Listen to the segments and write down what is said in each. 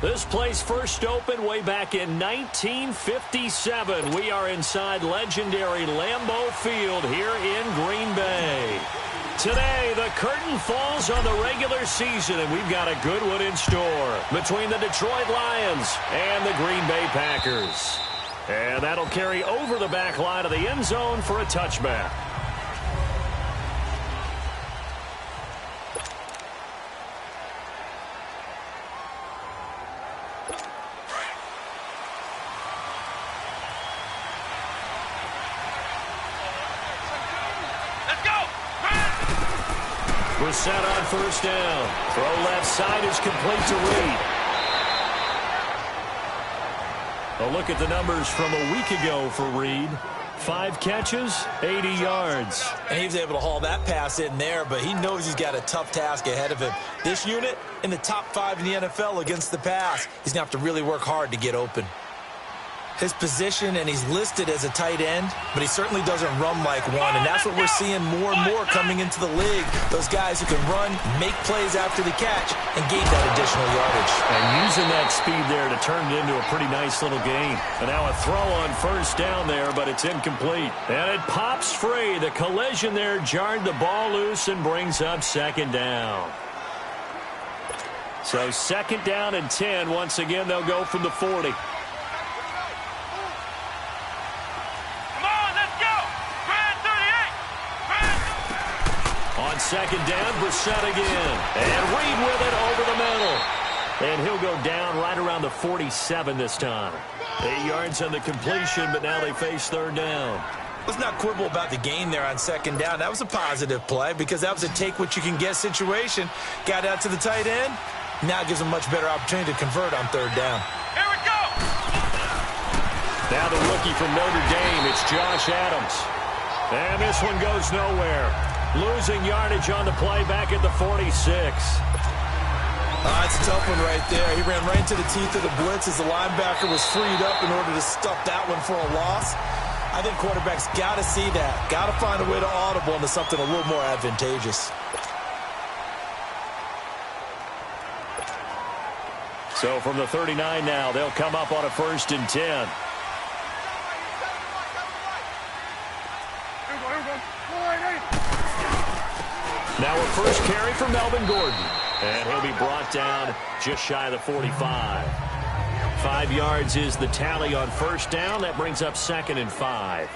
This place first opened way back in 1957. We are inside legendary Lambeau Field here in Green Bay. Today, the curtain falls on the regular season, and we've got a good one in store between the Detroit Lions and the Green Bay Packers. And that'll carry over the back line of the end zone for a touchback. We're set on first down. Throw left side is complete to Reed. A look at the numbers from a week ago for Reed. 5 catches, 80 yards. And he was able to haul that pass in there, but he knows he's got a tough task ahead of him. This unit in the top 5 in the NFL against the pass. He's going to have to really work hard to get open. His position, and he's listed as a tight end, but he certainly doesn't run like one, and that's what we're seeing more and more coming into the league. Those guys who can run, make plays after the catch, and gain that additional yardage. And using that speed there to turn it into a pretty nice little gain. And now a throw on first down there, but it's incomplete. And it pops free. The collision there jarred the ball loose and brings up second down. So second down and 10. Once again, they'll go from the 40. Second down, Brissett again. And Reed with it over the middle. And he'll go down right around the 47 this time. 8 yards on the completion, but now they face third down. Let's not quibble about the gain there on second down. That was a positive play because that was a take-what-you-can-get situation. Got out to the tight end. Now gives him a much better opportunity to convert on third down. Here we go! Now the rookie from Notre Dame, it's Josh Adams. And this one goes nowhere. Losing yardage on the play back at the 46. That's a tough one right there. He ran right into the teeth of the blitz as the linebacker was freed up in order to stuff that one for a loss. I think quarterbacks got to see that. Got to find a way to audible into something a little more advantageous. So from the 39 now, they'll come up on a 1st and 10. Now a first carry for Melvin Gordon. And he'll be brought down just shy of the 45. 5 yards is the tally on first down. That brings up 2nd and 5.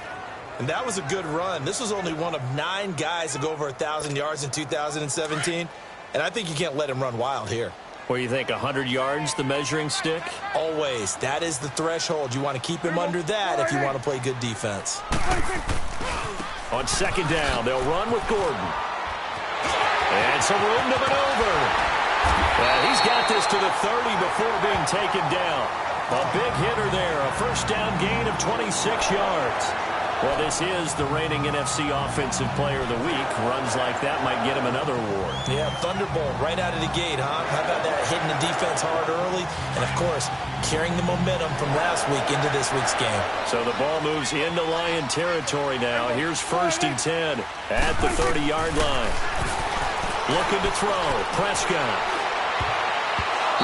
And that was a good run. This was only one of 9 guys to go over 1,000 yards in 2017. And I think you can't let him run wild here. What do you think, 100 yards, the measuring stick? Always. That is the threshold. You want to keep him under that if you want to play good defense. On second down, they'll run with Gordon. And some room to maneuver. He's got this to the 30 before being taken down. A big hitter there. A first down gain of 26 yards. Well, this is the reigning NFC Offensive Player of the Week. Runs like that might get him another award. Yeah, Thunderbolt right out of the gate, huh? How about that, hitting the defense hard early? And, of course, carrying the momentum from last week into this week's game. So the ball moves into Lion territory now. Here's 1st and 10 at the 30-yard line. Looking to throw. Prescott.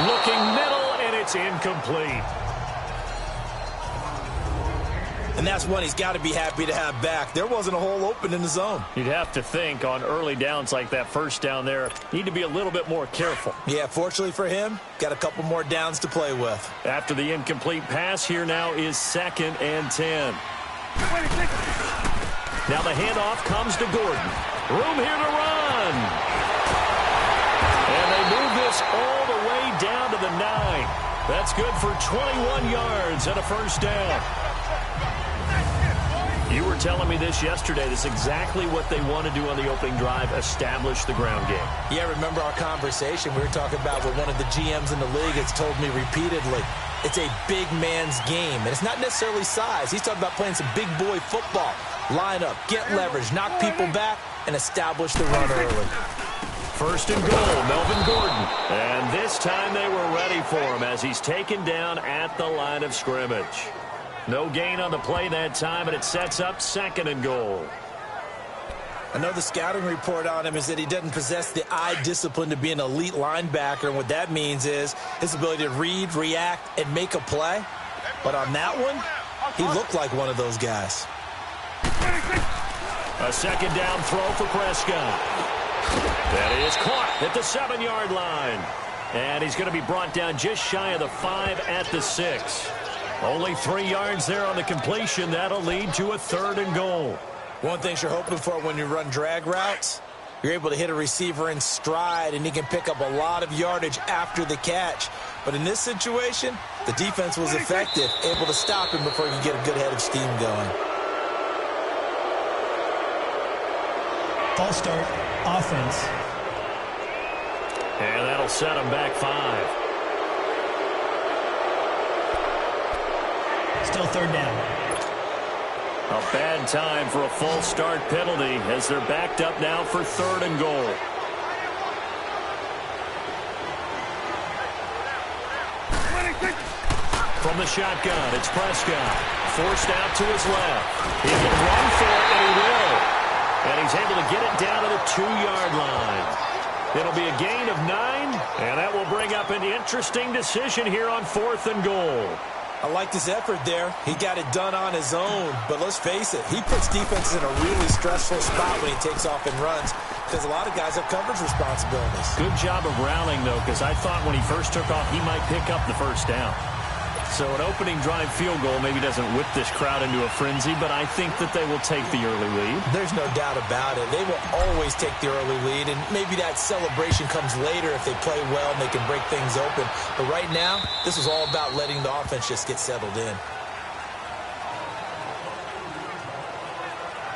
Looking middle, and it's incomplete. And that's one he's got to be happy to have back. There wasn't a hole open in the zone. You'd have to think on early downs like that first down there, need to be a little bit more careful. Yeah, fortunately for him, got a couple more downs to play with. After the incomplete pass, here now is 2nd and 10. Now the handoff comes to Gordon. Room here to run. And they move this all the way down to the 9. That's good for 21 yards and a first down. You were telling me this yesterday. This is exactly what they want to do on the opening drive, establish the ground game. Yeah, remember our conversation we were talking about with one of the GMs in the league has told me repeatedly. It's a big man's game, and it's not necessarily size. He's talking about playing some big boy football. Line up, get leverage, knock people back, and establish the run early. 1st and goal, Melvin Gordon. And this time they were ready for him as he's taken down at the line of scrimmage. No gain on the play that time, and it sets up 2nd and goal. I know the scouting report on him is that he doesn't possess the eye discipline to be an elite linebacker, and what that means is his ability to read, react, and make a play. But on that one, he looked like one of those guys. A second down throw for Prescott. That is caught at the 7-yard line. And he's going to be brought down just shy of the 5 at the 6. Only 3 yards there on the completion. That'll lead to a 3rd and goal. One thing you're hoping for when you run drag routes, you're able to hit a receiver in stride, and he can pick up a lot of yardage after the catch. But in this situation, the defense was effective, able to stop him before he could get a good head of steam going. False start, offense. And that'll set him back 5. Still 3rd down. A bad time for a false start penalty as they're backed up now for 3rd and goal. From the shotgun, it's Prescott. Forced out to his left. He can run for it, and he will. And he's able to get it down to the 2-yard line. It'll be a gain of 9, and that will bring up an interesting decision here on 4th and goal. I liked his effort there. He got it done on his own. But let's face it, he puts defenses in a really stressful spot when he takes off and runs because a lot of guys have coverage responsibilities. Good job of rallying, though, because I thought when he first took off, he might pick up the first down. So an opening drive field goal maybe doesn't whip this crowd into a frenzy, but I think that they will take the early lead. There's no doubt about it. They will always take the early lead, and maybe that celebration comes later if they play well and they can break things open. But right now, this is all about letting the offense just get settled in.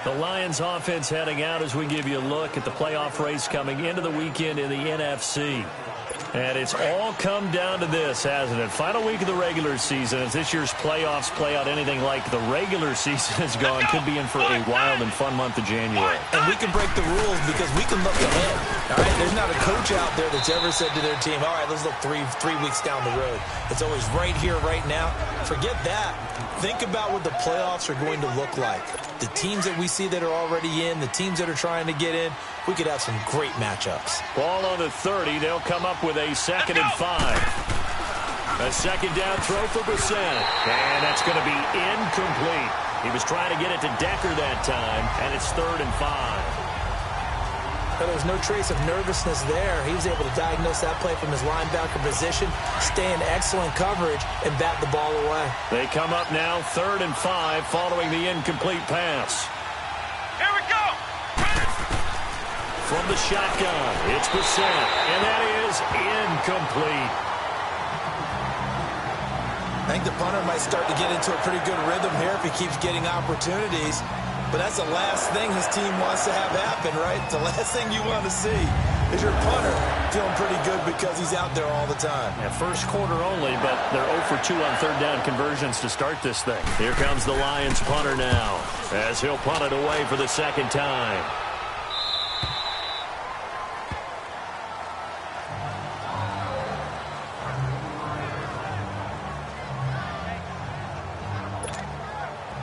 The Lions offense heading out as we give you a look at the playoff race coming into the weekend in the NFC. And it's all come down to this, hasn't it? Final week of the regular season. As this year's playoffs play out anything like the regular season has gone, could be in for a wild and fun month of January. And we can break the rules because we can look ahead. All right, there's not a coach out there that's ever said to their team, all right, let's look three weeks down the road. It's always right here, right now. Forget that. Think about what the playoffs are going to look like. The teams that we see that are already in, the teams that are trying to get in, we could have some great matchups. Ball on the 30. They'll come up with a 2nd and 5. A second down throw for Brissett. And that's going to be incomplete. He was trying to get it to Decker that time, and it's 3rd and 5. But there was no trace of nervousness there. He was able to diagnose that play from his linebacker position, stay in excellent coverage, and bat the ball away. They come up now 3rd and 5 following the incomplete pass. Here we go! From the shotgun, it's Brissett, and that is incomplete. I think the punter might start to get into a pretty good rhythm here if he keeps getting opportunities. But that's the last thing his team wants to have happen, right? The last thing you want to see is your punter feeling pretty good because he's out there all the time. Yeah, first quarter only, but they're 0 for 2 on 3rd down conversions to start this thing. Here comes the Lions punter now as he'll punt it away for the 2nd time.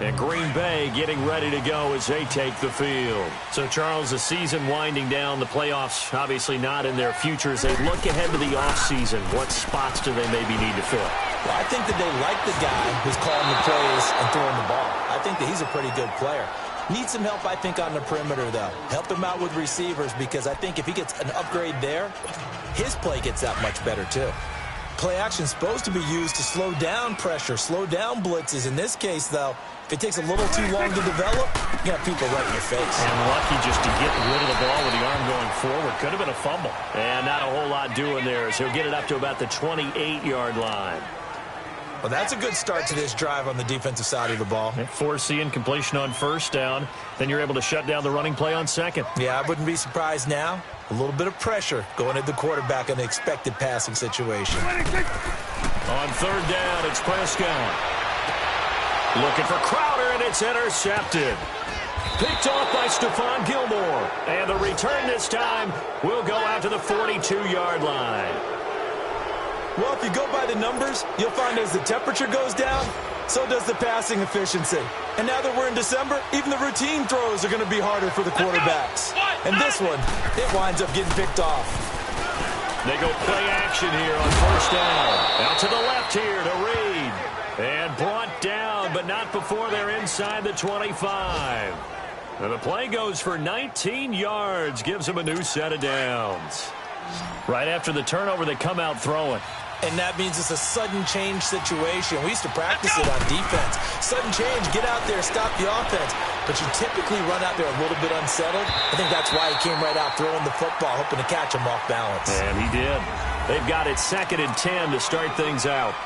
And Green Bay getting ready to go as they take the field. So, Charles, the season winding down, the playoffs obviously not in their future. As they look ahead to the offseason, what spots do they maybe need to fill? Well, I think that they like the guy who's calling the plays and throwing the ball. I think that he's a pretty good player. Needs some help, I think, on the perimeter, though. Help him out with receivers because I think if he gets an upgrade there, his play gets that much better, too. Play action is supposed to be used to slow down pressure, slow down blitzes. In this case, though, if it takes a little too long to develop, you got people right in your face. And lucky just to get rid of the ball with the arm going forward. Could have been a fumble. And not a whole lot doing there as he'll get it up to about the 28-yard line. Well, that's a good start to this drive on the defensive side of the ball. Forcing completion on 1st down. Then you're able to shut down the running play on 2nd. Yeah, I wouldn't be surprised now. A little bit of pressure going at the quarterback in an expected passing situation. On 3rd down, it's Prescott. Looking for Crowder, and it's intercepted. Picked off by Stephon Gilmore. And the return this time will go out to the 42-yard line. Well, if you go by the numbers, you'll find as the temperature goes down, So does the passing efficiency. And now that we're in December, even the routine throws are going to be harder for the quarterbacks. And this one, it winds up getting picked off. They go play action here on first down. Out to the left here to Reed. And brought down, but not before they're inside the 25. And the play goes for 19 yards, gives them a new set of downs. Right after the turnover, they come out throwing. And that means it's a sudden change situation. We used to practice it on defense. Sudden change, get out there, stop the offense. But you typically run out there a little bit unsettled. I think that's why he came right out throwing the football, hoping to catch him off balance. And he did. They've got it 2nd and 10 to start things out.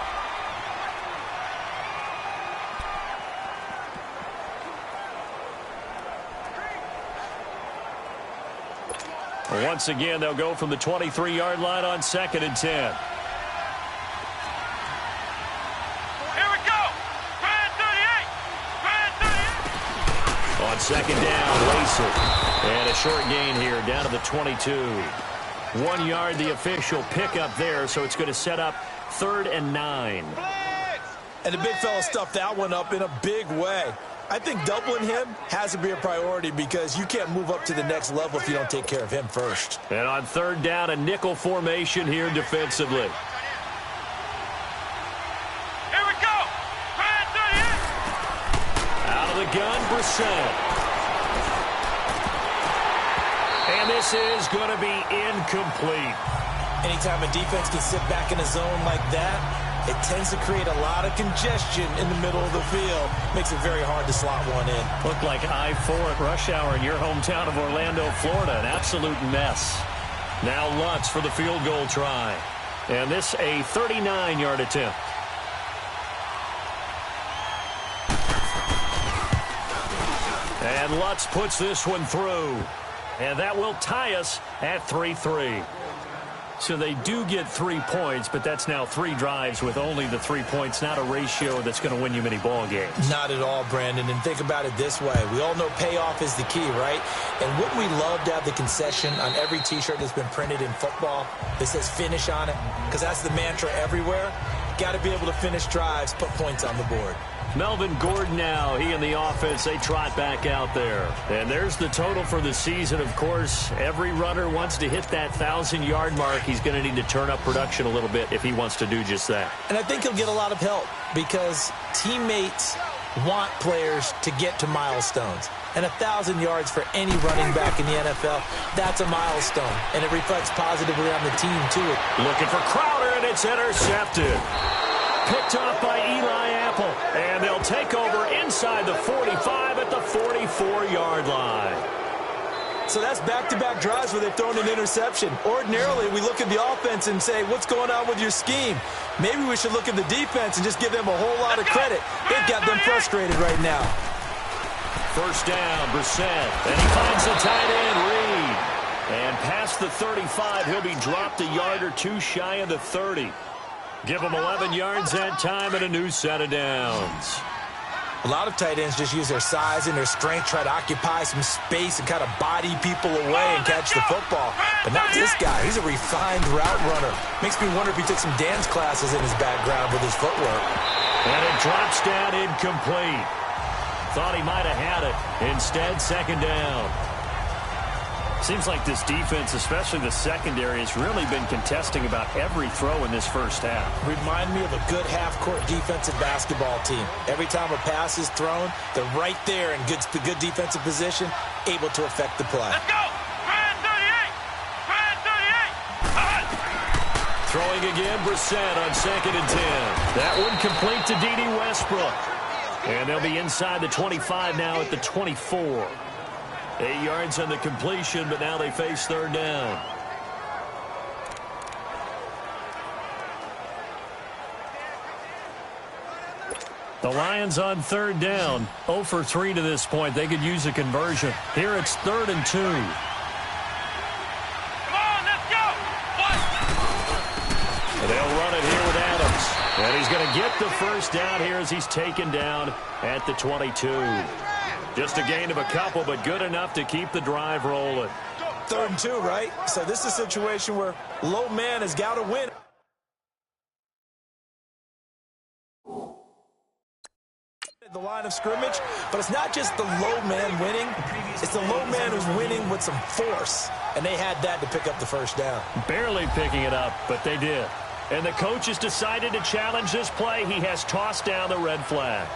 Once again, they'll go from the 23-yard line on 2nd and 10. On 2nd down, Lacer. And a short gain here down to the 22. 1 yard, the official pickup there, so it's going to set up 3rd and 9. And the big fella stuffed that one up in a big way. I think doubling him has to be a priority because you can't move up to the next level if you don't take care of him first. And on 3rd down, a nickel formation here defensively. The gun, Brissett. And this is going to be incomplete. Anytime a defense can sit back in a zone like that, it tends to create a lot of congestion in the middle of the field. Makes it very hard to slot one in. Looked like I-4 at rush hour in your hometown of Orlando, Florida. An absolute mess. Now Lutz for the field goal try. And this a 39-yard attempt. And Lutz puts this one through. And that will tie us at 3-3. So they do get 3 points, but that's now 3 drives with only the 3 points, not a ratio that's going to win you many ball games. Not at all, Brandon. And think about it this way. We all know payoff is the key, right? And wouldn't we love to have the concession on every T-shirt that's been printed in football that says finish on it? Because that's the mantra everywhere. Got to be able to finish drives, put points on the board. Melvin Gordon now, he and the offense, they trot back out there. And there's the total for the season, of course. Every runner wants to hit that 1,000-yard mark. He's going to need to turn up production a little bit if he wants to do just that. And I think he'll get a lot of help because teammates want players to get to milestones. And 1,000 yards for any running back in the NFL, that's a milestone. And it reflects positively on the team, too. Looking for Crowder, and it's intercepted. Picked off by Eli Apple. And they'll take over inside the 45 at the 44-yard line. So that's back-to-back drives where they've thrown an interception. Ordinarily, we look at the offense and say, what's going on with your scheme? Maybe we should look at the defense and just give them a whole lot of credit. They've got them frustrated right now. First down, Brissett. And he finds the tight end, Reed. And past the 35, he'll be dropped a yard or two shy of the 30. Give him 11 yards that time and a new set of downs. A lot of tight ends just use their size and their strength, try to occupy some space and kind of body people away and catch the football. But not this guy. He's a refined route runner. Makes me wonder if he took some dance classes in his background with his footwork. And it drops down incomplete. Thought he might have had it. Instead, 2nd down. Seems like this defense, especially the secondary, has really been contesting about every throw in this first half. Remind me of a good half-court defensive basketball team. Every time a pass is thrown, they're right there in good defensive position, able to affect the play. Let's go! Brand 38! Brand 38! Throwing again, Brissett on 2nd and 10. That one complete to D.D. Westbrook. And they'll be inside the 25 now at the 24. 8 yards on the completion, but now they face 3rd down. The Lions on 3rd down. 0 for 3 to this point. They could use a conversion. Here it's 3rd and 2. Come on, let's go! And they'll run it here with Adams. And he's going to get the first down here as he's taken down at the 22. Just a gain of a couple, but good enough to keep the drive rolling. 3rd and 2, right? So this is a situation where low man has got to win. the line of scrimmage, but it's not just the low man winning. It's the low man who's winning with some force, and they had that to pick up the first down. Barely picking it up, but they did. And the coach has decided to challenge this play. He has tossed down the red flag.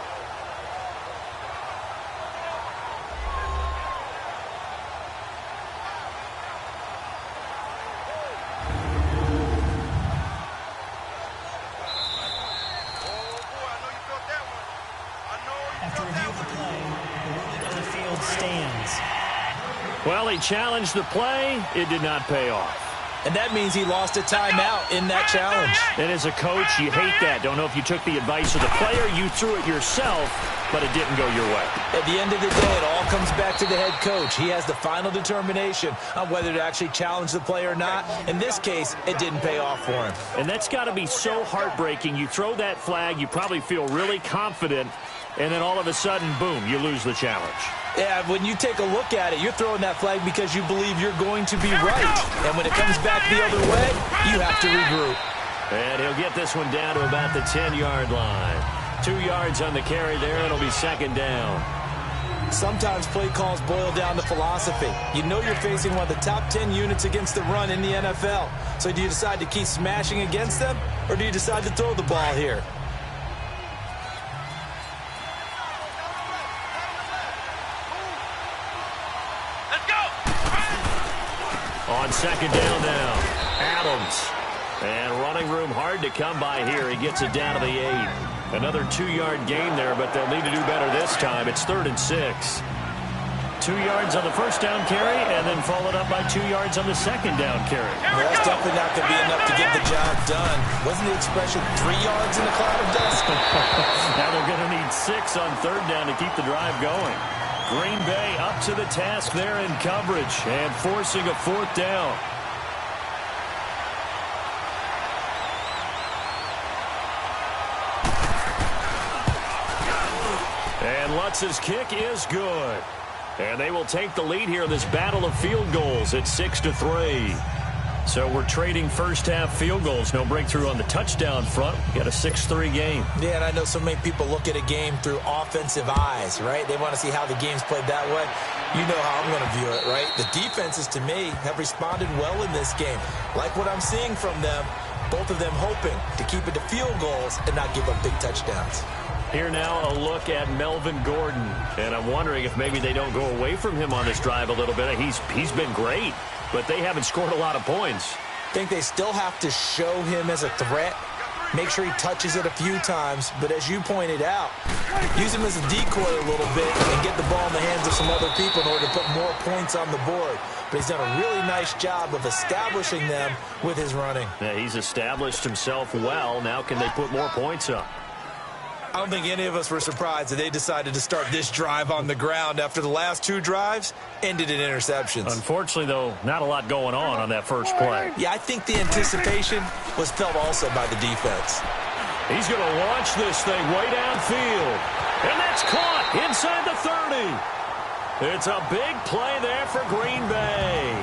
After review of the play, the ruling on the field stands. Well, he challenged the play. It did not pay off. And that means he lost a timeout in that challenge. And as a coach, you hate that. Don't know if you took the advice of the player, you threw it yourself, but it didn't go your way. At the end of the day, it all comes back to the head coach. He has the final determination on whether to actually challenge the play or not. In this case, it didn't pay off for him. And that's got to be so heartbreaking. You throw that flag, you probably feel really confident, and then all of a sudden, boom, you lose the challenge. Yeah, when you take a look at it, you're throwing that flag because you believe you're going to be right. And when it comes back the other way, you have to regroup. And he'll get this one down to about the 10-yard line. 2 yards on the carry there. It'll be second down. Sometimes play calls boil down to philosophy. You know you're facing one of the top 10 units against the run in the NFL. So do you decide to keep smashing against them, or do you decide to throw the ball here? On second down now, Adams. And running room hard to come by here. He gets it down to the 8. Another 2-yard gain there, but they'll need to do better this time. It's 3rd and 6. 2 yards on the first down carry, and then followed up by 2 yards on the second down carry. Well, that's definitely not going to be enough to get the job done. Wasn't the expression 3 yards in a cloud of dust? Now they're going to need 6 on third down to keep the drive going. Green Bay up to the task there in coverage and forcing a 4th down. And Lutz's kick is good. And they will take the lead here in this battle of field goals at 6-3. So we're trading first-half field goals. No breakthrough on the touchdown front. We got a 6-3 game. Yeah, and I know so many people look at a game through offensive eyes, right? They want to see how the game's played that way. You know how I'm going to view it, right? The defenses, to me, have responded well in this game. Like what I'm seeing from them, both of them hoping to keep it to field goals and not give up big touchdowns. Here now a look at Melvin Gordon. And I'm wondering if maybe they don't go away from him on this drive a little bit. He's been great, but they haven't scored a lot of points. I think they still have to show him as a threat. Make sure he touches it a few times. But as you pointed out, use him as a decoy a little bit and get the ball in the hands of some other people in order to put more points on the board. But he's done a really nice job of establishing them with his running. Yeah, he's established himself well. Now can they put more points up? I don't think any of us were surprised that they decided to start this drive on the ground after the last 2 drives ended in interceptions. Unfortunately, though, not a lot going on that first play. Yeah, I think the anticipation was felt also by the defense. He's going to launch this thing way downfield. And that's caught inside the 30. It's a big play there for Green Bay.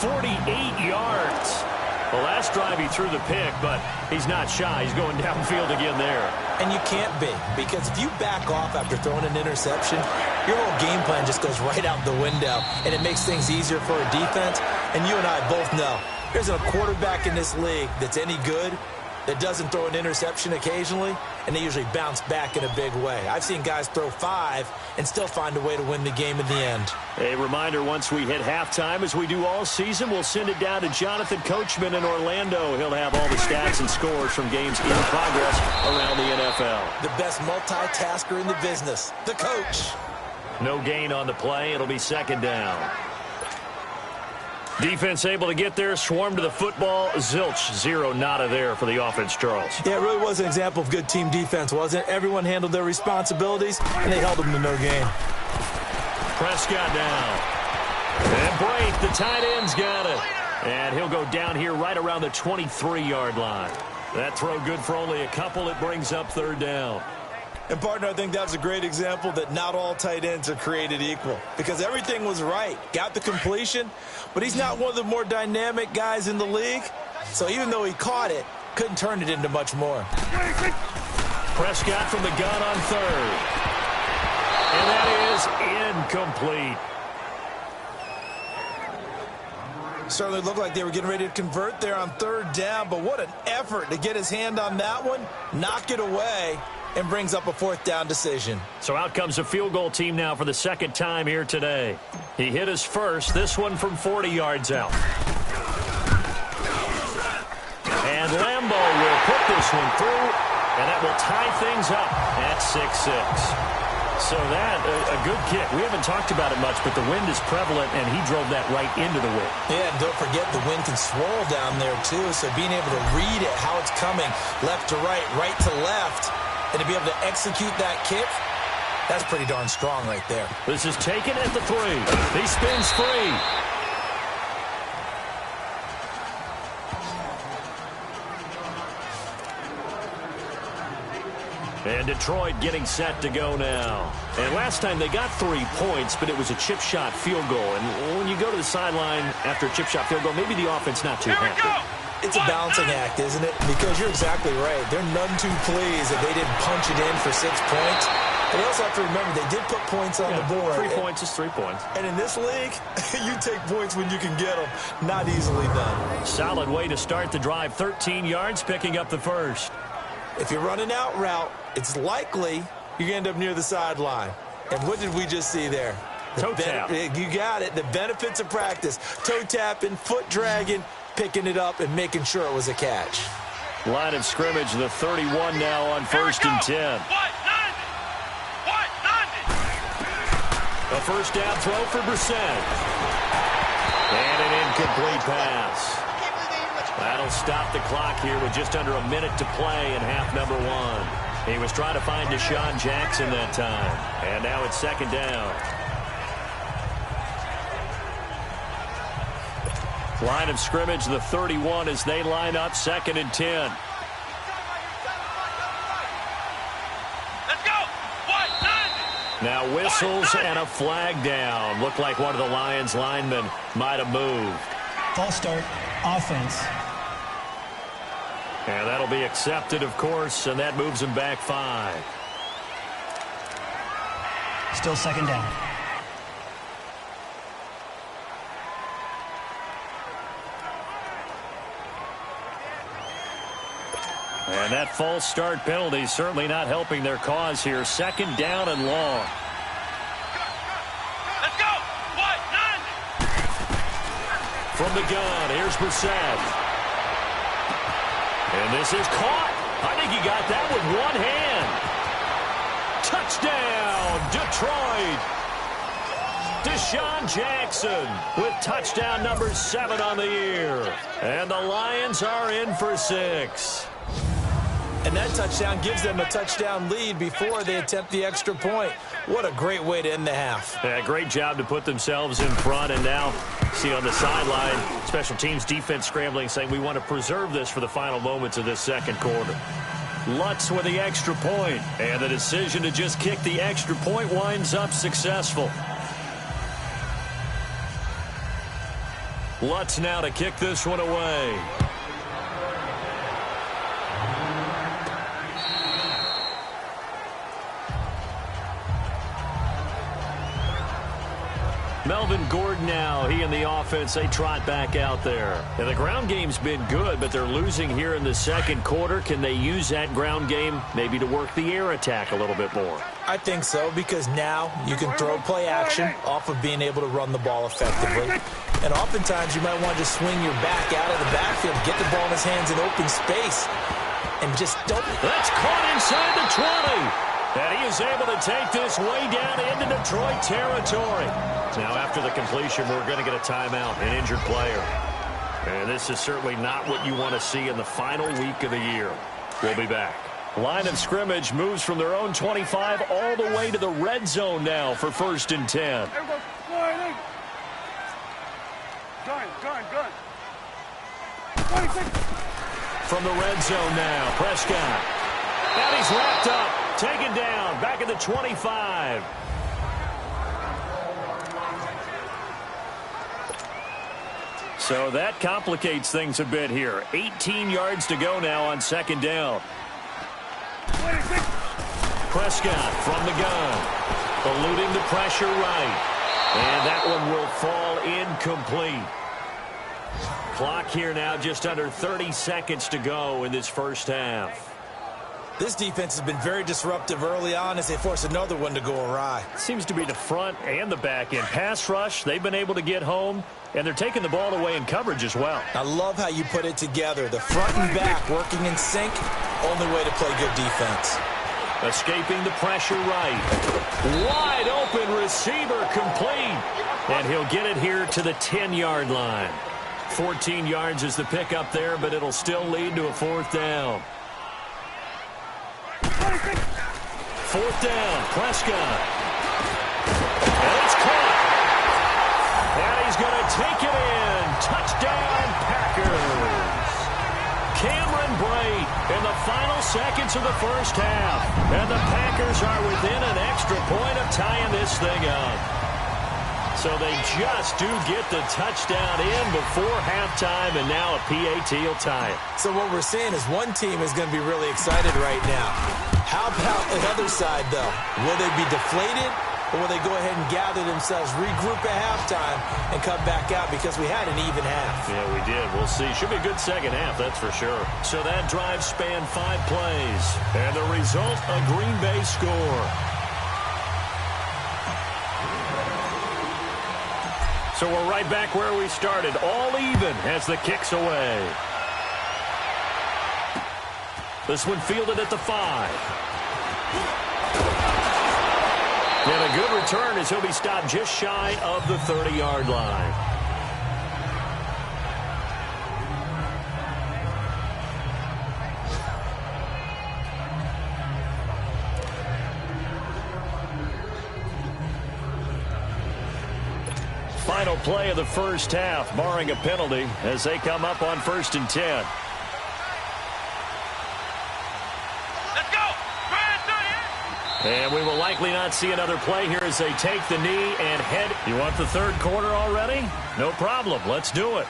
48 yards. The last drive he threw the pick, but he's not shy. He's going downfield again there. And you can't be, because if you back off after throwing an interception, your whole game plan just goes right out the window, and it makes things easier for a defense. And you and I both know there's a quarterback in this league that's any good that doesn't throw an interception occasionally, and they usually bounce back in a big way. I've seen guys throw 5 and still find a way to win the game in the end. A reminder, once we hit halftime, as we do all season, we'll send it down to Jonathan Coachman in Orlando. He'll have all the stats and scores from games in progress around the NFL. The best multitasker in the business, the coach. No gain on the play. It'll be second down. Defense able to get there, swarm to the football. Zilch, 0, nada there for the offense, Charles. Yeah, it really was an example of good team defense, wasn't it? Everyone handled their responsibilities, and they held them to no gain. Prescott down. And Brake, the tight end's got it. And he'll go down here right around the 23-yard line. That throw good for only a couple. It brings up third down. And, partner, I think that was a great example that not all tight ends are created equal, because everything was right. Got the completion, but he's not one of the more dynamic guys in the league. So even though he caught it, couldn't turn it into much more. Prescott from the gun on third. And that is incomplete. Certainly looked like they were getting ready to convert there on third down, but what an effort to get his hand on that one, knock it away, and brings up a fourth down decision. So out comes a field goal team now for the second time here today. He hit his first, this one from 40 yards out. And Lambeau will put this one through, and that will tie things up at 6-6. So that, a good kick. We haven't talked about it much, but the wind is prevalent, and he drove that right into the wind. Yeah, and don't forget the wind can swirl down there, too, so being able to read it, how it's coming, left to right, right to left, and to be able to execute that kick, that's pretty darn strong right there. This is taken at the 3. He spins free. And Detroit getting set to go now. And last time they got 3 points, but it was a chip shot field goal. And when you go to the sideline after a chip shot field goal, maybe the offense not too happy. It's a balancing act, isn't it? Because you're exactly right. They're none too pleased that they didn't punch it in for 6 points. But you also have to remember they did put points on the board. 3 points is 3 points. And in this league, you take points when you can get them. Not easily done. Solid way to start the drive. 13 yards, picking up the first. If you're running out route, it's likely you're going to end up near the sideline. And what did we just see there? Toe tap. You got it. The benefits of practice. Toe tapping, foot dragging, picking it up, and making sure it was a catch. Line of scrimmage, the 31 now on 1st and 10. A first down throw for Brissett. And an incomplete pass. That'll stop the clock here with just under a minute to play in half number 1. He was trying to find Deshaun Jackson that time. And now it's second down. Line of scrimmage, the 31 as they line up 2nd and 10. Let's go! Now whistles and a flag down. Looked like one of the Lions linemen might have moved. False start, offense. And that'll be accepted, of course, and that moves him back 5. Still second down. And that false start penalty certainly not helping their cause here. Second down and long. Let's go! From the gun, here's Brissett. And this is caught. I think he got that with one hand. Touchdown, Detroit. Deshaun Jackson with touchdown number 7 on the year. And the Lions are in for 6. And that touchdown gives them a touchdown lead before they attempt the extra point. What a great way to end the half. Yeah, great job to put themselves in front. And now, see on the sideline, special teams defense scrambling, saying we want to preserve this for the final moments of this second quarter. Lutz with the extra point. And the decision to just kick the extra point winds up successful. Lutz now to kick this one away. Melvin Gordon now, he and the offense, they trot back out there. And the ground game's been good, but they're losing here in the second quarter. Can they use that ground game maybe to work the air attack a little bit more? I think so, because now you can throw play action off of being able to run the ball effectively. And oftentimes you might want to just swing your back out of the backfield, get the ball in his hands in open space, and just don't. That's caught inside the 20. And he is able to take this way down into Detroit territory. Now, after the completion, we're going to get a timeout, an injured player. And this is certainly not what you want to see in the final week of the year. We'll be back. Line of scrimmage moves from their own 25 all the way to the red zone now for 1st and 10. Gun. From the red zone now, Prescott. And he's wrapped up, taken down, back at the 25. So that complicates things a bit here. 18 yards to go now on 2nd down. Prescott from the gun. Eluding the pressure right. And that one will fall incomplete. Clock here now, just under 30 seconds to go in this first half. This defense has been very disruptive early on as they force another one to go awry. Seems to be the front and the back end. Pass rush, they've been able to get home, and they're taking the ball away in coverage as well. I love how you put it together. The front and back working in sync, only way to play good defense. Escaping the pressure right. Wide open receiver complete. And he'll get it here to the 10-yard line. 14 yards is the pickup there, but it'll still lead to a fourth down. Fourth down, Prescott. And it's caught. And he's going to take it in. Touchdown, Packers. Cameron Brate in the final seconds of the first half. And the Packers are within an extra point of tying this thing up. So they just do get the touchdown in before halftime, and now a PAT will tie it. So what we're seeing is one team is going to be really excited right now. How about the other side, though? Will they be deflated, or will they go ahead and gather themselves, regroup at halftime, and come back out because we had an even half? Yeah, we did. We'll see. Should be a good second half, that's for sure. So that drive spanned 5 plays, and the result, a Green Bay score. So we're right back where we started, all even as the kick's away. This one fielded at the 5. And a good return as he'll be stopped just shy of the 30-yard line. Final play of the first half, barring a penalty, as they come up on 1st and 10. Let's go! And we will likely not see another play here as they take the knee and head. You want the third quarter already? No problem. Let's do it.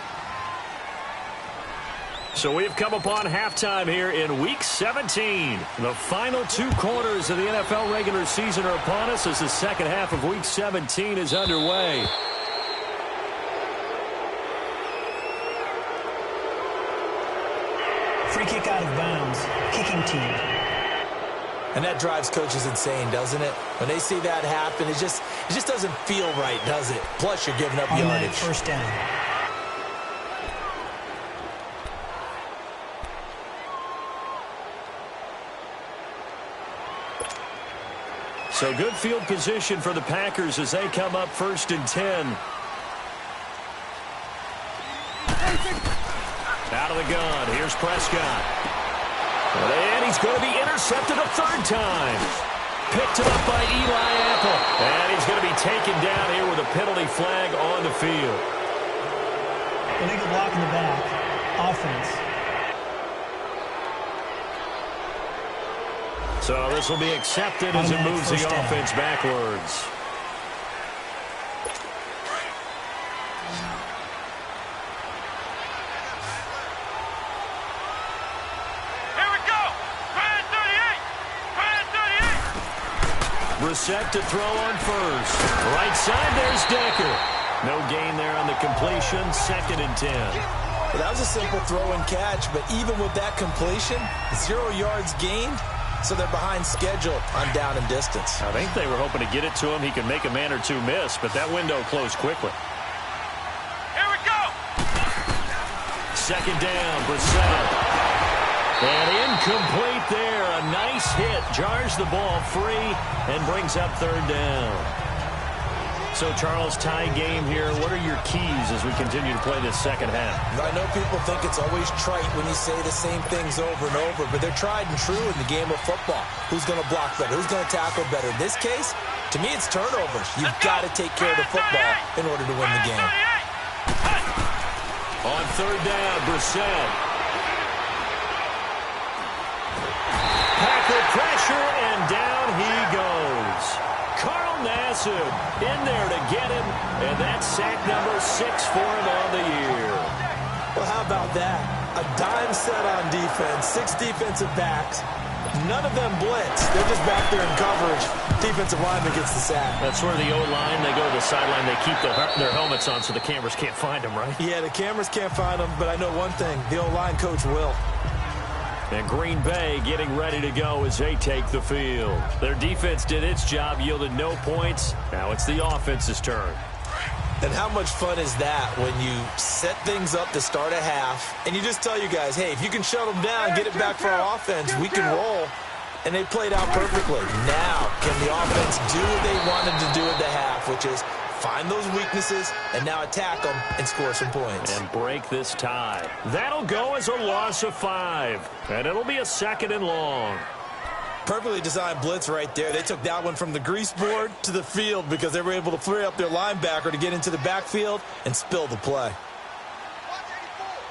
So we've come upon halftime here in Week 17. The final 2 quarters of the NFL regular season are upon us as the second half of Week 17 is underway. Free kick out of bounds. Kicking team. And that drives coaches insane, doesn't it? When they see that happen, it just doesn't feel right, does it? Plus, you're giving up yardage. First down. So good field position for the Packers as they come up 1st and 10. Out of the gun, here's Prescott. And he's going to be intercepted a 3rd time. Picked up by Eli Apple. And he's going to be taken down here with a penalty flag on the field. Illegal block in the back. Offense. So this will be accepted as it moves the offense backwards. Set to throw on first. Right side, there's Decker. No gain there on the completion. 2nd and 10. Well, that was a simple throw and catch, but even with that completion, 0 yards gained, so they're behind schedule on down and distance. I think they were hoping to get it to him. He could make a man or two miss, but that window closed quickly. Here we go! 2nd down, Brissett. And incomplete there. A nice hit. Jars the ball free and brings up 3rd down. So, Charles, tie game here. What are your keys as we continue to play this second half? I know people think it's always trite when you say the same things over and over, but they're tried and true in the game of football. Who's going to block better? Who's going to tackle better? In this case, to me, it's turnovers. You've got to take care of the football in order to win the game. On 3rd down, Brissett. Packer pressure, and down he goes. Carl Nassib in there to get him, and that's sack number 6 for him on the year. Well, how about that? A dime set on defense, 6 defensive backs, None of them blitz. They're just back there in coverage. Defensive lineman gets the sack. That's where the O-line, they go to the sideline, they keep their helmets on so the cameras can't find them, right? Yeah, the cameras can't find them, but I know one thing. The O-line coach will. And Green Bay getting ready to go as they take the field. Their defense did its job, yielded no points. Now it's the offense's turn. And how much fun is that when you set things up to start a half, and you just tell you guys, hey, if you can shut them down, get it back for our offense, we can roll. And they played out perfectly. Now, can the offense do what they wanted to do at the half, which is find those weaknesses and now attack them and score some points. And break this tie. That'll go as a loss of 5. And it'll be a 2nd and long. Perfectly designed blitz right there. They took that one from the grease board to the field because they were able to free up their linebacker to get into the backfield and spill the play.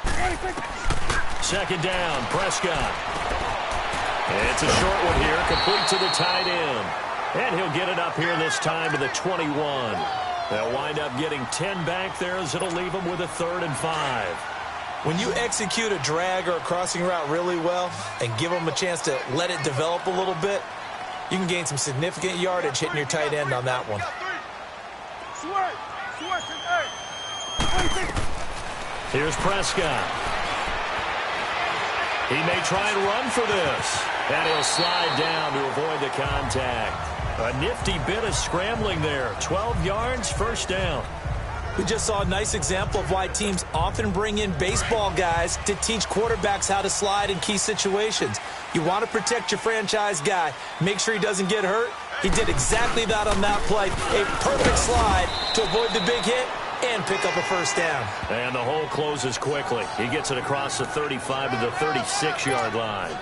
2nd down, Prescott. It's a short one here, complete to the tight end. And he'll get it up here this time to the 21. They'll wind up getting 10 back there as it'll leave them with a 3rd and 5. When you execute a drag or a crossing route really well and give them a chance to let it develop a little bit, you can gain some significant yardage hitting your tight end on that one. Here's Prescott. He may try and run for this. And he'll slide down to avoid the contact. A nifty bit of scrambling there. 12 yards, 1st down. We just saw a nice example of why teams often bring in baseball guys to teach quarterbacks how to slide in key situations. You want to protect your franchise guy. Make sure he doesn't get hurt. He did exactly that on that play. A perfect slide to avoid the big hit and pick up a 1st down. And the hole closes quickly. He gets it across the 35 to the 36-yard line.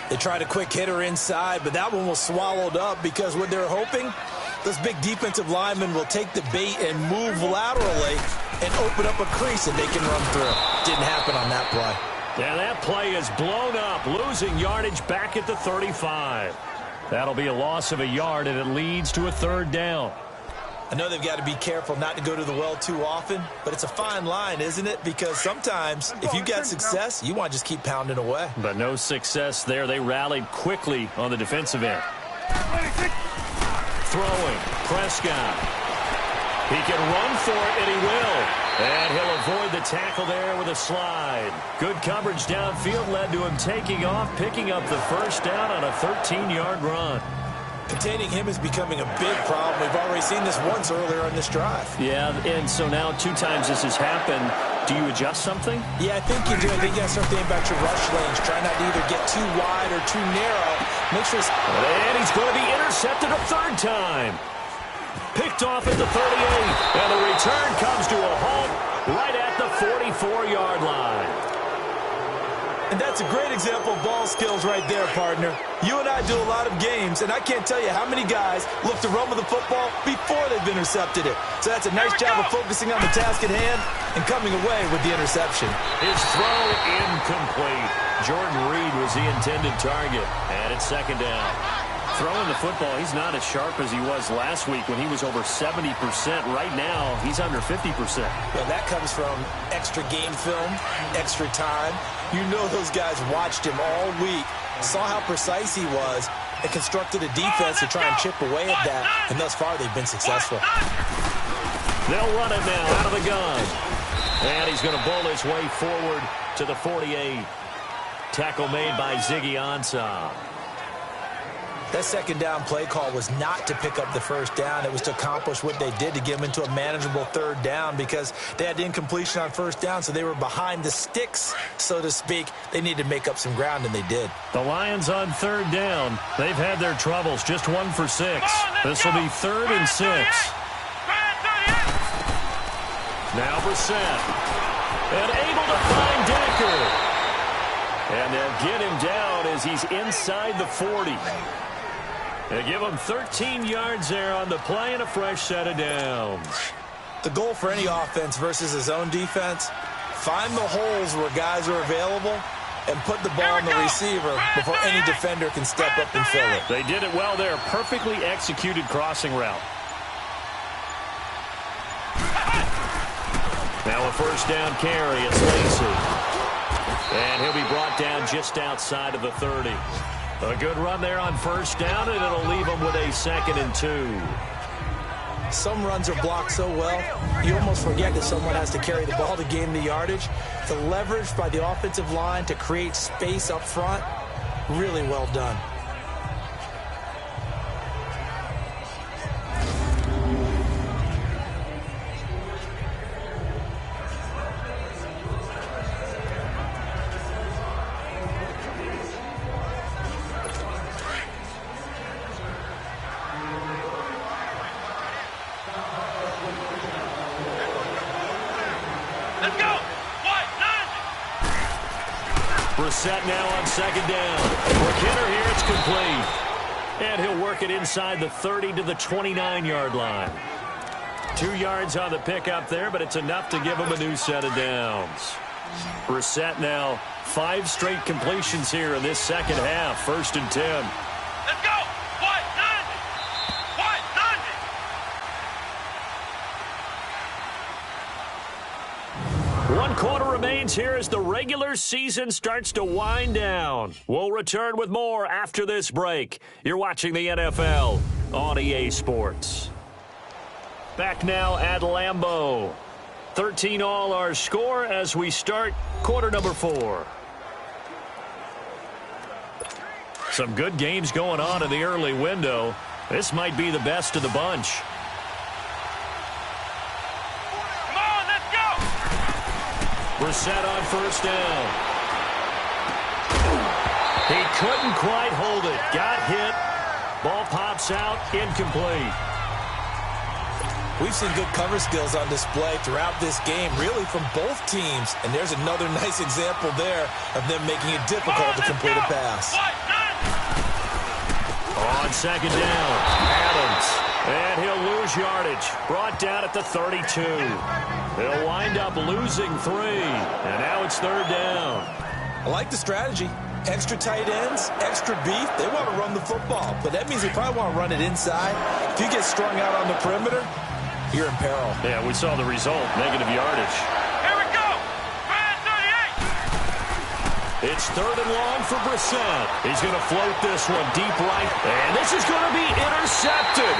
They tried a quick hitter inside, but that one was swallowed up because what they're hoping, those big defensive linemen will take the bait and move laterally and open up a crease that they can run through. Didn't happen on that play. And that play is blown up, losing yardage back at the 35. That'll be a loss of a yard, and it leads to a 3rd down. I know they've got to be careful not to go to the well too often, but it's a fine line, isn't it? Because sometimes if you got success, you want to just keep pounding away. But no success there. They rallied quickly on the defensive end. Throwing, Prescott. He can run for it, and he will. And he'll avoid the tackle there with a slide. Good coverage downfield led to him taking off, picking up the 1st down on a 13-yard run. Containing him is becoming a big problem. We've already seen this once earlier on this drive. Yeah, and so now 2 times this has happened. Do you adjust something? Yeah, I think you do. I think you got to start thinking about your rush lanes. Try not to either get too wide or too narrow. Make sure and he's going to be intercepted a 3rd time. Picked off at the 38. And the return comes to a halt right at the 44-yard line. And that's a great example of ball skills right there, partner. You and I do a lot of games, and I can't tell you how many guys look to run with the football before they've intercepted it. So that's a nice job of focusing on the task at hand and coming away with the interception. His throw incomplete. Jordan Reed was the intended target, and it's 2nd down. Throwing the football, he's not as sharp as he was last week when he was over 70%. Right now, he's under 50%. Well, that comes from extra game film, extra time. You know those guys watched him all week, saw how precise he was, and constructed a defense to try and chip away at that. And thus far, they've been successful. They'll run it now out of the gun. And he's going to bowl his way forward to the 48. Tackle made by Ziggy Ansah. That 2nd down play call was not to pick up the 1st down. It was to accomplish what they did to get them into a manageable 3rd down because they had incompletion on 1st down, so they were behind the sticks, so to speak. They needed to make up some ground, and they did. The Lions on 3rd down. They've had their troubles. Just 1 for 6. This will be 3rd and 6. Now Brissett. And able to find Decker. And they'll get him down as he's inside the 40. They give him 13 yards there on the play and a fresh set of downs. The goal for any offense versus his own defense, find the holes where guys are available and put the ball on the receiver before any defender can step up and fill it. They did it well there. Perfectly executed crossing route. Now a 1st down carry. It's Lacey. And he'll be brought down just outside of the 30. A good run there on first down, and it'll leave them with a 2nd and 2. Some runs are blocked so well, you almost forget that someone has to carry the ball to gain the yardage. The leverage by the offensive line to create space up front, really well done. Brissett now on 2nd down. For Kinner here, it's complete. And he'll work it inside the 30 to the 29-yard line. 2 yards on the pickup there, but it's enough to give him a new set of downs. Brissett now 5 straight completions here in this second half. 1st and 10. Let's go! White 90! 1 quarter remains here as the regular season starts to wind down. We'll return with more after this break. You're watching the NFL on EA Sports. Back now at Lambeau. 13-all our score as we start quarter number 4. Some good games going on in the early window. This might be the best of the bunch. Come on, let's go! Brissett on first down. He couldn't quite hold it. Got hit. Ball pops out. Incomplete. We've seen good cover skills on display throughout this game, really from both teams. And there's another nice example there of them making it difficult to complete a pass. On 2nd down, Adams. And he'll lose yardage. Brought down at the 32. He'll wind up losing 3. And now it's 3rd down. I like the strategy. Extra tight ends, extra beef. They want to run the football, but that means they probably want to run it inside. If you get strung out on the perimeter, you're in peril. Yeah, we saw the result. Negative yardage. Here we go! Man 38! It's 3rd and long for Brissett. He's going to float this one deep right. And this is going to be intercepted.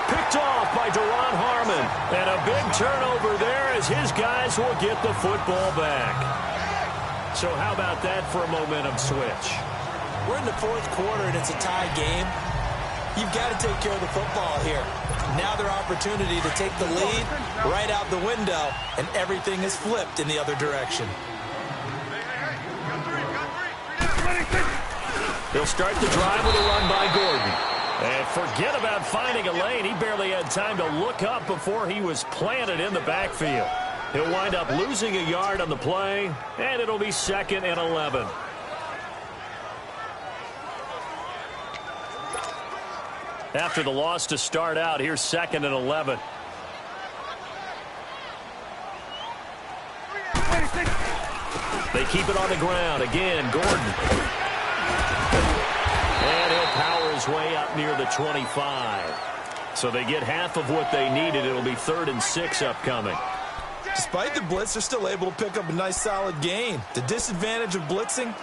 Picked off by Deron Harmon. And a big turnover there as his guys will get the football back. So how about that for a momentum switch? We're in the 4th quarter and it's a tie game. You've got to take care of the football here. Now their opportunity to take the lead right out the window, and everything is flipped in the other direction. He'll start the drive with a run by Gordon. And forget about finding a lane. He barely had time to look up before he was planted in the backfield. He'll wind up losing a yard on the play, and it'll be 2nd and 11. After the loss to start out, here's 2nd and 11. They keep it on the ground. Again, Gordon. And he'll power his way up near the 25. So they get half of what they needed. It'll be 3rd and 6 upcoming. Despite the blitz, they're still able to pick up a nice solid gain. The disadvantage of blitzing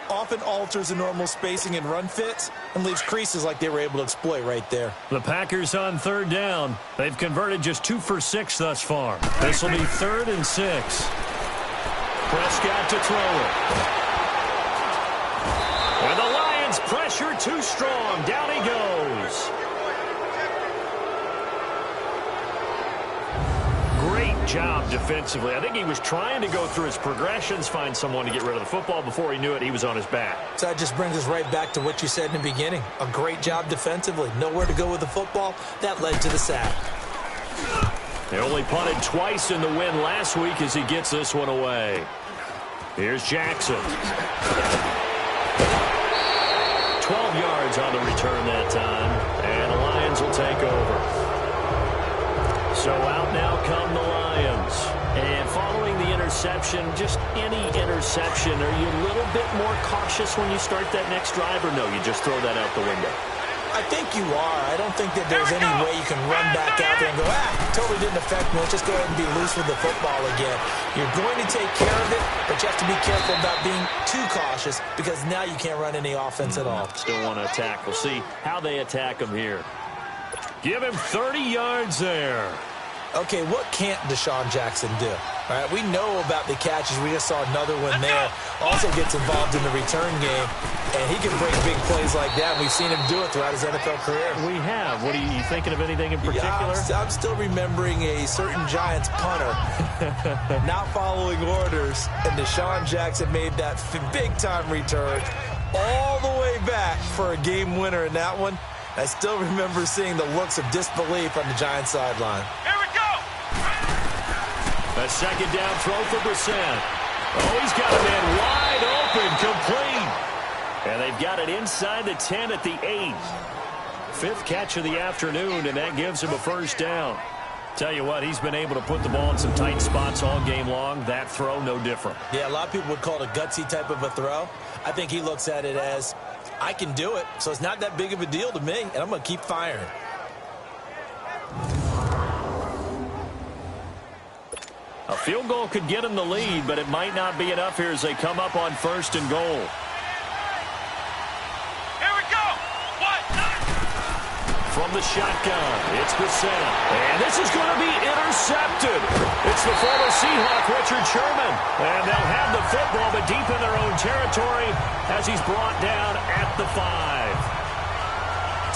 often alters the normal spacing and run fits and leaves creases like they were able to exploit right there. The Packers on 3rd down. They've converted just 2 for 6 thus far. This will be 3rd and 6. Prescott to throw it. And the Lions pressure too strong. Down he goes. Great job defensively. I think he was trying to go through his progressions, find someone to get rid of the football. Before he knew it, he was on his back. So that just brings us right back to what you said in the beginning. A great job defensively. Nowhere to go with the football. That led to the sack. They only punted twice in the win last week as he gets this one away. Here's Jackson. 12 yards on the return that time. And the Lions will take over. So out now come the Lions. And following the interception, just any interception, are you a little bit more cautious when you start that next drive, or no, you just throw that out the window? I think you are. I don't think that there's any way you can run back out there and go, totally didn't affect me. Let's just go ahead and be loose with the football again. You're going to take care of it, but you have to be careful about being too cautious because now you can't run any offense at all. Still want to attack. We'll see how they attack him here. Give him 30 yards there. Okay, what can't Deshaun Jackson do? All right, we know about the catches. We just saw another one there. Also gets involved in the return game, and he can break big plays like that. We've seen him do it throughout his NFL career. We have. What are you thinking of anything in particular? Yeah, I'm still remembering a certain Giants punter not following orders, and Deshaun Jackson made that big-time return all the way back for a game winner in that one. I still remember seeing the looks of disbelief on the Giants sideline. Here we go. A second down throw for Brissett. Oh, he's got a man wide open, complete. And they've got it inside the 10 at the 8. Fifth catch of the afternoon, and that gives him a first down. Tell you what, he's been able to put the ball in some tight spots all game long. That throw, no different. Yeah, a lot of people would call it a gutsy type of a throw. I think he looks at it as, I can do it, so it's not that big of a deal to me, and I'm going to keep firing. A field goal could get him the lead, but it might not be enough here as they come up on 1st and goal. Here we go. What? From the shotgun, it's Brissett. And this is going to be intercepted. It's the former Seahawk, Richard Sherman. And they'll have the football, but deep in their own territory as he's brought down at the 5.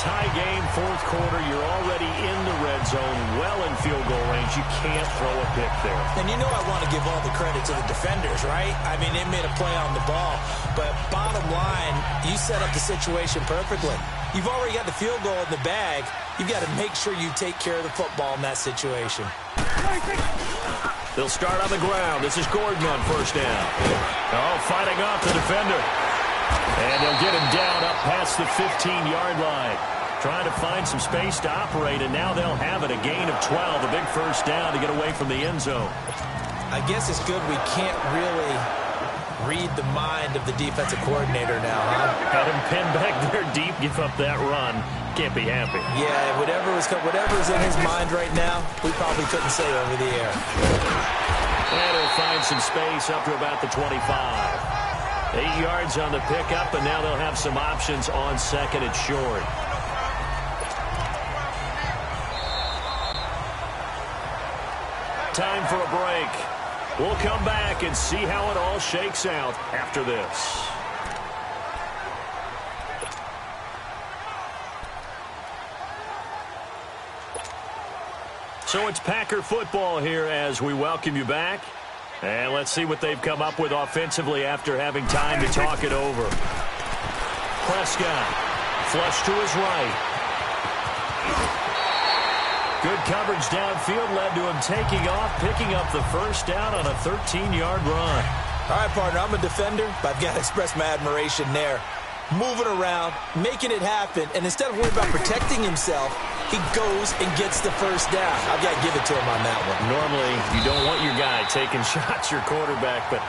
Tie game, 4th quarter. You're already in the red zone, well in field goal range. You can't throw a pick there. And you know I want to give all the credit to the defenders, right? I mean, they made a play on the ball. But bottom line, you set up the situation perfectly. You've already got the field goal in the bag. You've got to make sure you take care of the football in that situation. They'll start on the ground. This is Gordon on 1st down. Oh, fighting off the defender. And they'll get him down up past the 15-yard line. Trying to find some space to operate, and now they'll have it. A gain of 12, a big first down to get away from the end zone. I guess it's good we can't really read the mind of the defensive coordinator now, huh? Had him pinned back there deep, give up that run. Can't be happy. Yeah, whatever's in his mind right now, we probably couldn't say over the air. And he'll find some space up to about the 25. 8 yards on the pickup, and now they'll have some options on 2nd and short. Time for a break. We'll come back and see how it all shakes out after this. So it's Packer football here as we welcome you back. And let's see what they've come up with offensively after having time to talk it over. Prescott, flush to his right. Good coverage downfield led to him taking off, picking up the first down on a 13-yard run. All right, partner, I'm a defender, but I've got to express my admiration there. Moving around, making it happen, and instead of worrying about protecting himself, he goes and gets the first down. I've got to give it to him on that one. Normally, you don't want your guy taking shots, your quarterback, but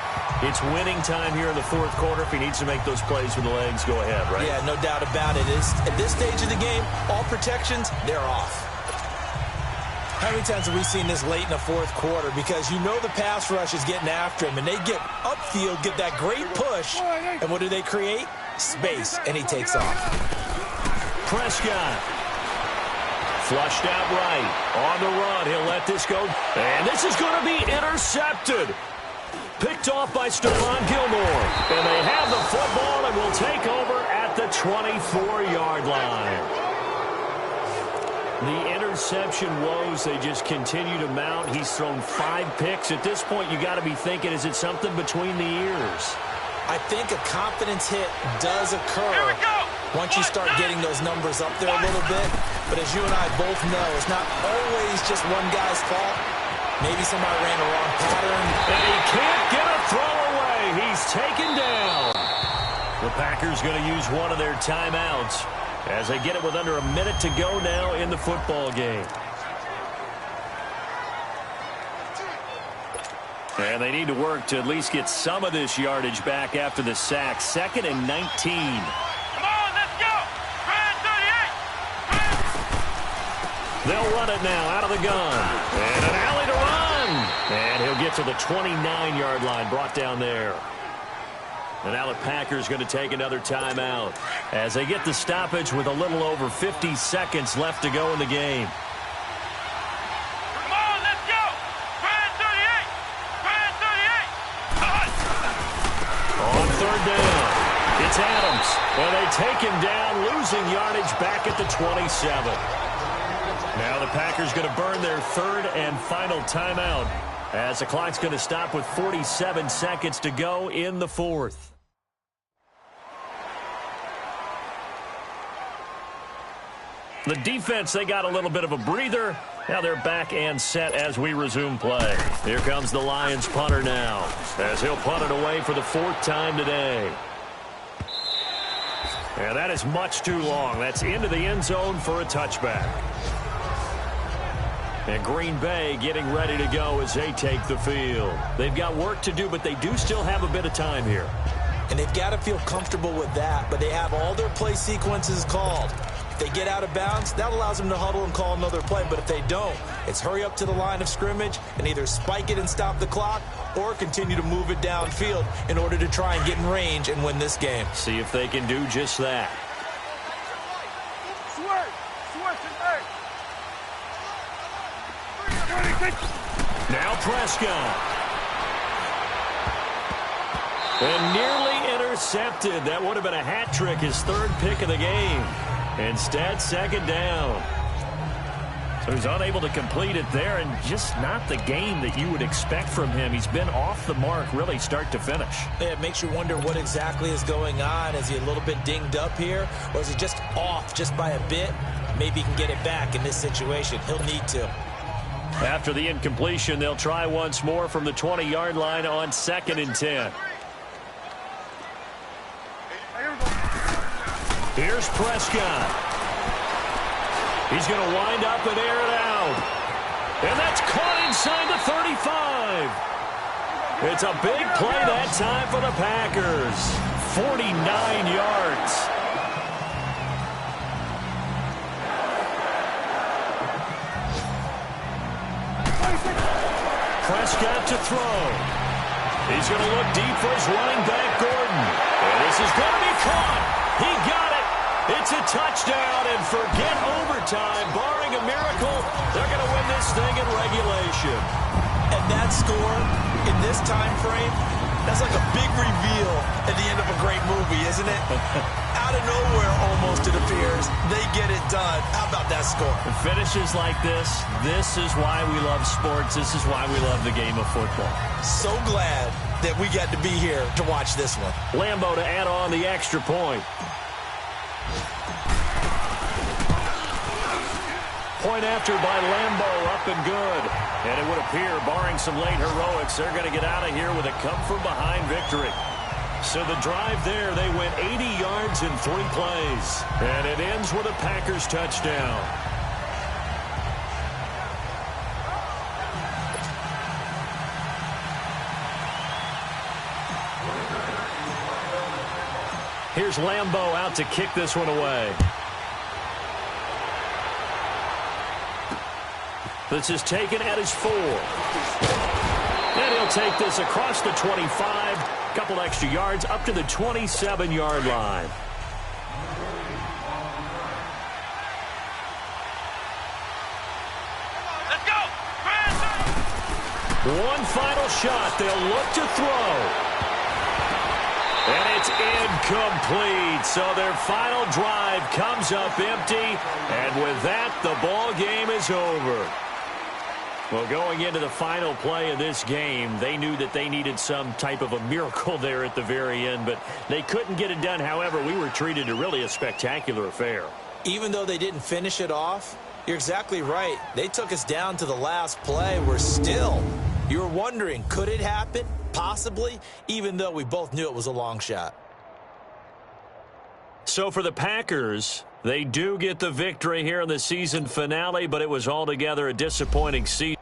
it's winning time here in the 4th quarter. If he needs to make those plays with the legs, go ahead, right? Yeah, no doubt about it. At this stage of the game, all protections, they're off. How many times have we seen this late in the 4th quarter? Because you know the pass rush is getting after him, and they get upfield, get that great push, and what do they create? Space, and he takes off. Prescott. Flushed out right. On the run, he'll let this go. And this is going to be intercepted. Picked off by Stephon Gilmore. And they have the football and will take over at the 24-yard line. The interception woes, they just continue to mount. He's thrown 5 picks. At this point, you got to be thinking, is it something between the ears? I think a confidence hit does occur once you start getting those numbers up there a little bit. But as you and I both know, it's not always just one guy's fault. Maybe somebody ran the wrong pattern. And he can't get a throw away. He's taken down. The Packers going to use one of their timeouts as they get it with under a minute to go now in the football game. And they need to work to at least get some of this yardage back after the sack. 2nd and 19. Come on, let's go. Red 38. They'll run it now out of the gun. And an alley to run. And he'll get to the 29-yard line, brought down there. And now the Packers going to take another timeout as they get the stoppage with a little over 50 seconds left to go in the game. Come on, let's go! Brand 38! Brand 38! On third down, it's Adams. And they take him down, losing yardage back at the 27. Now the Packers going to burn their third and final timeout as the clock's going to stop with 47 seconds to go in the fourth. The defense, they got a little bit of a breather. Now they're back and set as we resume play. Here comes the Lions punter now as he'll punt it away for the fourth time today. And that is much too long. That's into the end zone for a touchback. And Green Bay getting ready to go as they take the field. They've got work to do, but they do still have a bit of time here. And they've got to feel comfortable with that, but they have all their play sequences called. If they get out of bounds, that allows them to huddle and call another play. But if they don't, it's hurry up to the line of scrimmage and either spike it and stop the clock or continue to move it downfield in order to try and get in range and win this game. See if they can do just that. Now Prescott. And nearly intercepted. That would have been a hat trick, his third pick of the game. Instead, second down. So he's unable to complete it there, and just not the game that you would expect from him. He's been off the mark really start to finish. Yeah, it makes you wonder what exactly is going on. Is he a little bit dinged up here, or is he just off just by a bit? Maybe he can get it back in this situation. He'll need to. After the incompletion, they'll try once more from the 20-yard line on 2nd and 10. Here's Prescott. He's going to wind up and air it out. And that's caught inside the 35. It's a big play that time for the Packers. 49 yards. Prescott to throw. He's going to look deep for his running back, Gordon. And this is going to be caught. He got it. It's a touchdown, and forget overtime. Barring a miracle, they're going to win this thing in regulation. And that score in this time frame, that's like a big reveal at the end of a great movie, isn't it? Out of nowhere, almost, it appears. They get it done. How about that score? Finishes like this is why we love sports. This is why we love the game of football. So glad that we got to be here to watch this one. Lambeau to add on the extra point. Point after by Lambeau, up and good. And it would appear, barring some late heroics, they're going to get out of here with a come-from-behind victory. So the drive there, they went 80 yards in 3 plays. And it ends with a Packers touchdown. Here's Lambeau out to kick this one away. This is taken at his 4. And he'll take this across the 25. Couple extra yards up to the 27-yard line. Let's go! One final shot. They'll look to throw. And it's incomplete. So their final drive comes up empty. And with that, the ball game is over. Well, going into the final play of this game, they knew that they needed some type of a miracle there at the very end, but they couldn't get it done. However, we were treated to really a spectacular affair. Even though they didn't finish it off, you're exactly right. They took us down to the last play. We're still, you were wondering, could it happen? Possibly, even though we both knew it was a long shot. So for the Packers, they do get the victory here in the season finale, but it was altogether a disappointing season.